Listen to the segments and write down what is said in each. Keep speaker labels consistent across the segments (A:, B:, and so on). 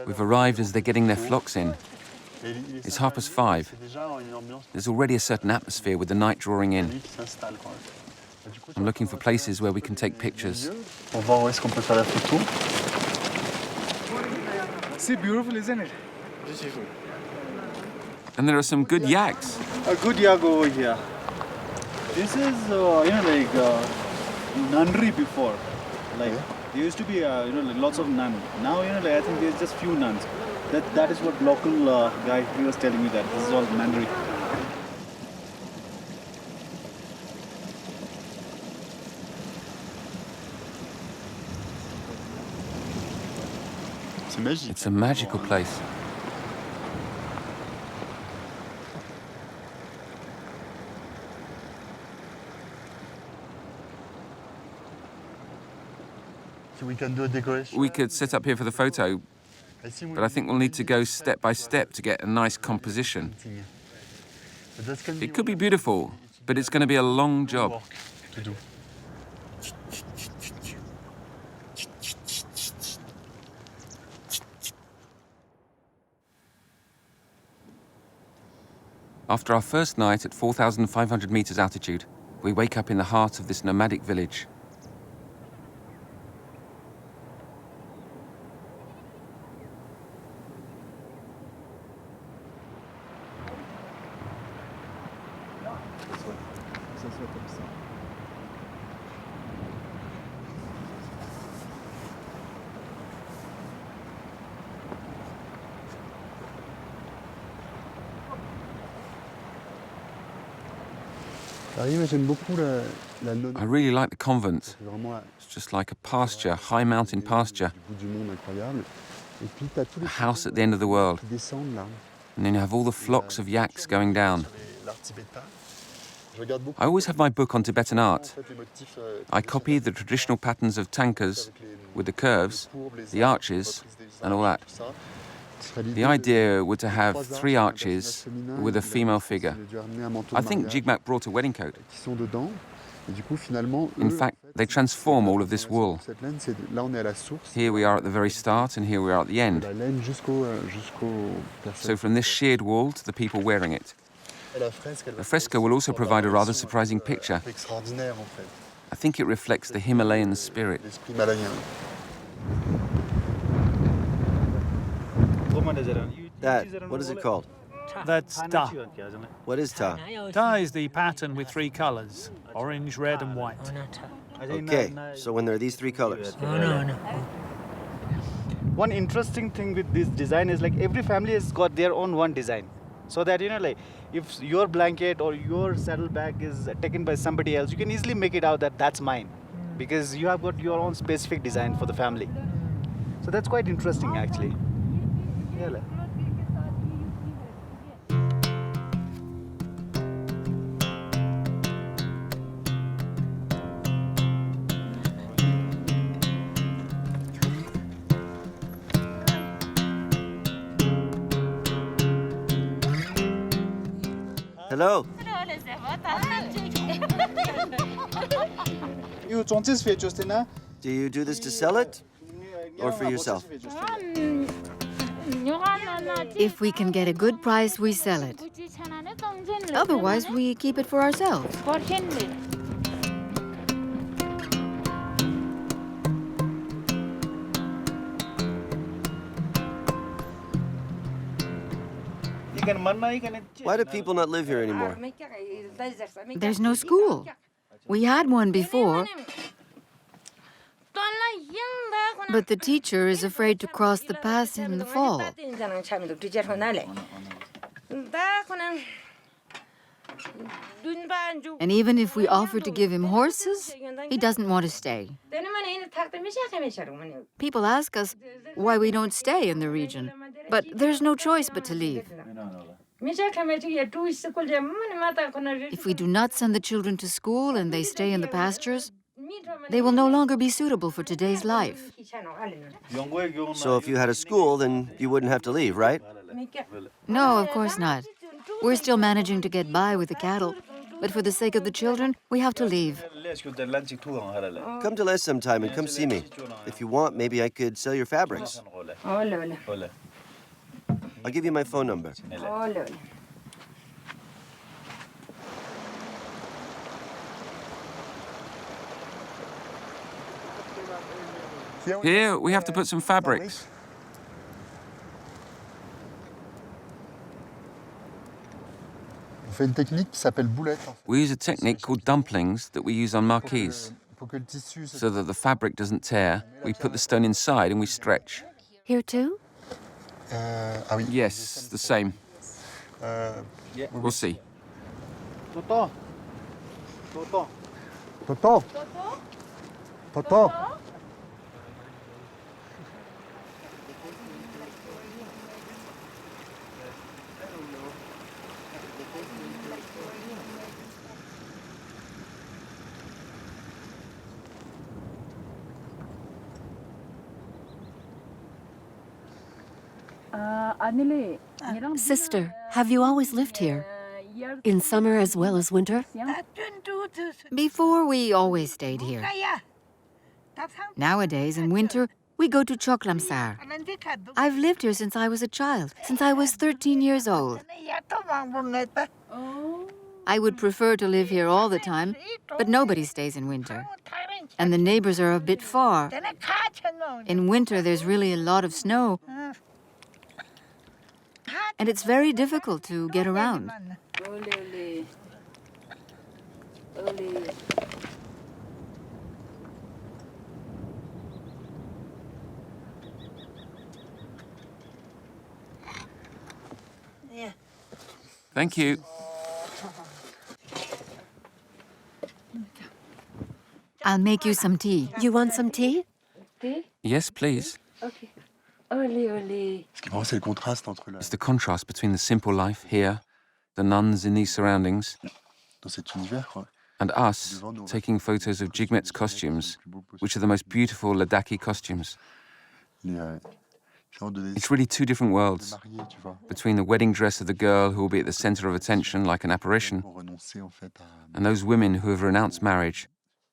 A: We've arrived as they're getting their flocks in. It's 5:30. There's already a certain atmosphere with the night drawing in. I'm looking for places where we can take pictures.
B: See, beautiful, isn't it?
A: And there are some good yaks.
B: A good yak over here. This is, nunnery before. Like, there used to be, lots of nuns. Now, I think there's just few nuns. That is what local guy, he was telling me that. This is all nunnery.
A: It's a magical place. We could sit up here for the photo, but I think we'll need to go step by step to get a nice composition. It could be beautiful, but it's going to be a long job. After our first night at 4,500 meters altitude, we wake up in the heart of this nomadic village. I really like the convent. It's just like a pasture, high mountain pasture. A house at the end of the world. And then you have all the flocks of yaks going down. I always have my book on Tibetan art. I copy the traditional patterns of tankas with the curves, the arches, and all that. The idea was to have 3 arches with a female figure. I think Jigmak brought a wedding coat. In fact, they transform all of this wool. Here we are at the very start and here we are at the end. So from this sheared wool to the people wearing it. The fresco will also provide a rather surprising picture. I think it reflects the Himalayan spirit.
C: Dad, what is it called?
D: That's Ta.
C: What is Ta?
D: Ta is the pattern with 3 colors, orange, red, and white.
C: Okay, so when there are these 3 colors.
B: One interesting thing with this design is like every family has got their own one design. So that, like if your blanket or your saddlebag is taken by somebody else, you can easily make it out that that's mine. Because you have got your own specific design for the family. So that's quite interesting actually. Yeah.
C: Hello.
B: Do
C: you do this to sell it or for yourself?
E: If we can get a good price, we sell it. Otherwise, we keep it for ourselves.
C: Why do people not live here anymore?
E: There's no school. We had one before, but the teacher is afraid to cross the pass in the fall. And even if we offer to give him horses, he doesn't want to stay. People ask us why we don't stay in the region, but there's no choice but to leave. If we do not send the children to school and they stay in the pastures, they will no longer be suitable for today's life.
C: So if you had a school, then you wouldn't have to leave, right?
E: No, of course not. We're still managing to get by with the cattle. But for the sake of the children, we have to leave.
C: Come to Les sometime and come see me. If you want, maybe I could sell your fabrics. I'll give you my phone number.
A: Here, we have to put some fabrics. We use a technique called dumplings that we use on marquees. So that the fabric doesn't tear, we put the stone inside and we stretch.
E: Here too?
A: Yes, the same. We'll see.
B: Toto. Toto. Toto. Toto.
F: Sister, have you always lived here? In summer as well as winter?
E: Before, we always stayed here. Nowadays, in winter, we go to Choklamsar. I've lived here since I was a child, since I was 13 years old. I would prefer to live here all the time, but nobody stays in winter. And the neighbors are a bit far. In winter, there's really a lot of snow. And it's very difficult to get around.
A: Thank you.
E: I'll make you some tea.
F: You want some tea?
A: Yes, please.
F: Okay.
A: It's the contrast between the simple life here, the nuns in these surroundings, and us taking photos of Jigmet's costumes, which are the most beautiful Ladakhi costumes. It's really two different worlds, between the wedding dress of the girl who will be at the center of attention like an apparition, and those women who have renounced marriage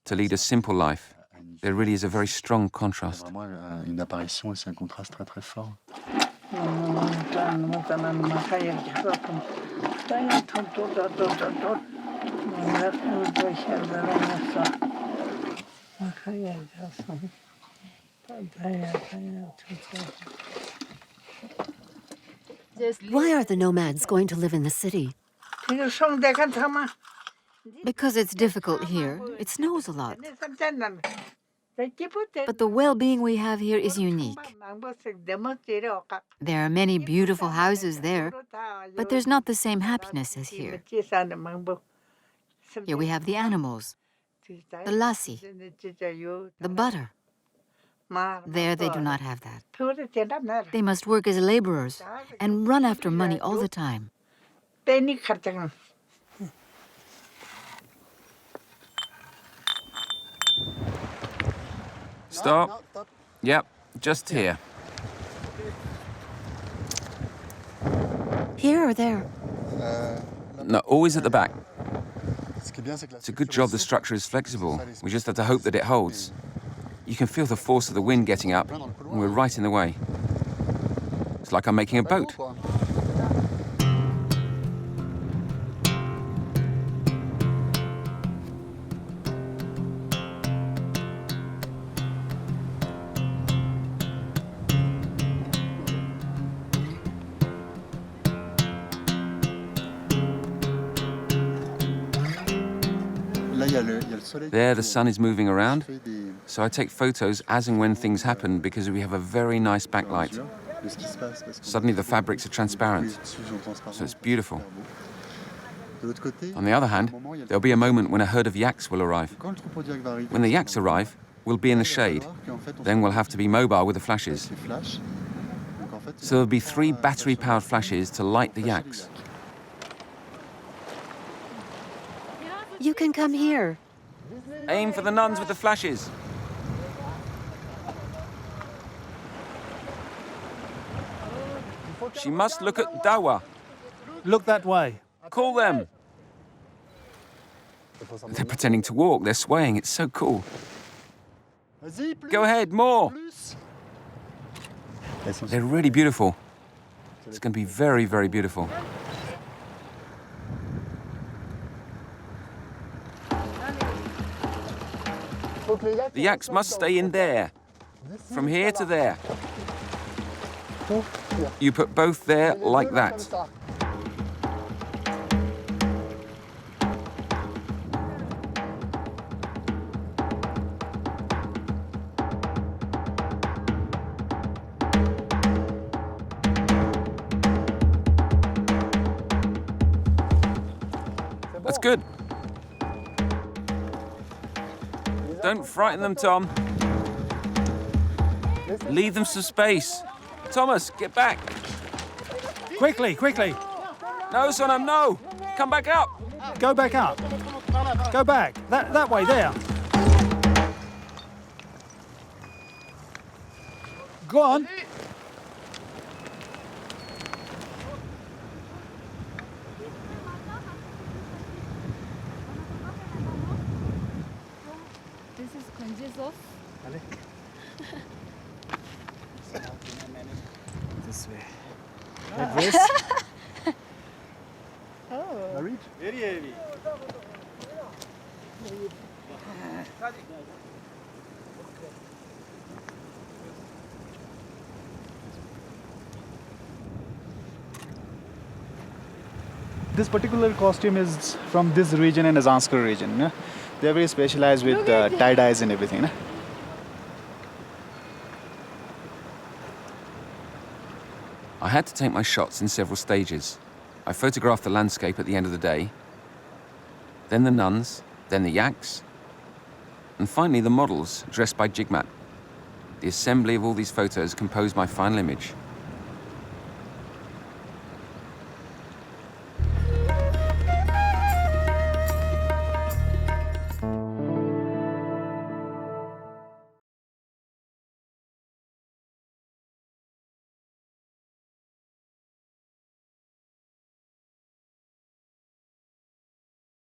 A: to lead a simple life. There really is a very strong contrast.
F: Why are the nomads going to live in the city?
E: Because it's difficult here. It snows a lot. But the well-being we have here is unique. There are many beautiful houses there, but there's not the same happiness as here. Here we have the animals, the lassi, the butter. There they do not have that. They must work as laborers and run after money all the time.
A: Stop. Yep, just here.
F: Here or there?
A: No, always at the back. It's a good job the structure is flexible. We just have to hope that it holds. You can feel the force of the wind getting up, and we're right in the way. It's like I'm making a boat. There, the sun is moving around, so I take photos as and when things happen because we have a very nice backlight. Suddenly the fabrics are transparent, so it's beautiful. On the other hand, there'll be a moment when a herd of yaks will arrive. When the yaks arrive, we'll be in the shade. Then we'll have to be mobile with the flashes. So there'll be 3 battery-powered flashes to light the yaks.
F: You can come here.
A: Aim for the nuns with the flashes. She must look at Dawa.
D: Look that way.
A: Call them. They're pretending to walk. They're swaying. It's so cool. Go ahead, more. They're really beautiful. It's going to be very, very beautiful. The yaks must stay in there. From here to there. You put both there like that. That's good. Don't frighten them, Tom. Leave them some space. Thomas, get back.
D: Quickly, quickly.
A: No, Sonam, no. Come back up.
D: Go back up. Go back. That way, there. Go on.
B: This way. Address. Married? Very heavy. This particular costume is from this region and Azanskar region. Yeah? They're very specialized with tie-dyes and everything. Yeah?
A: I had to take my shots in several stages. I photographed the landscape at the end of the day, then the nuns, then the yaks, and finally the models dressed by Jigmat. The assembly of all these photos composed my final image.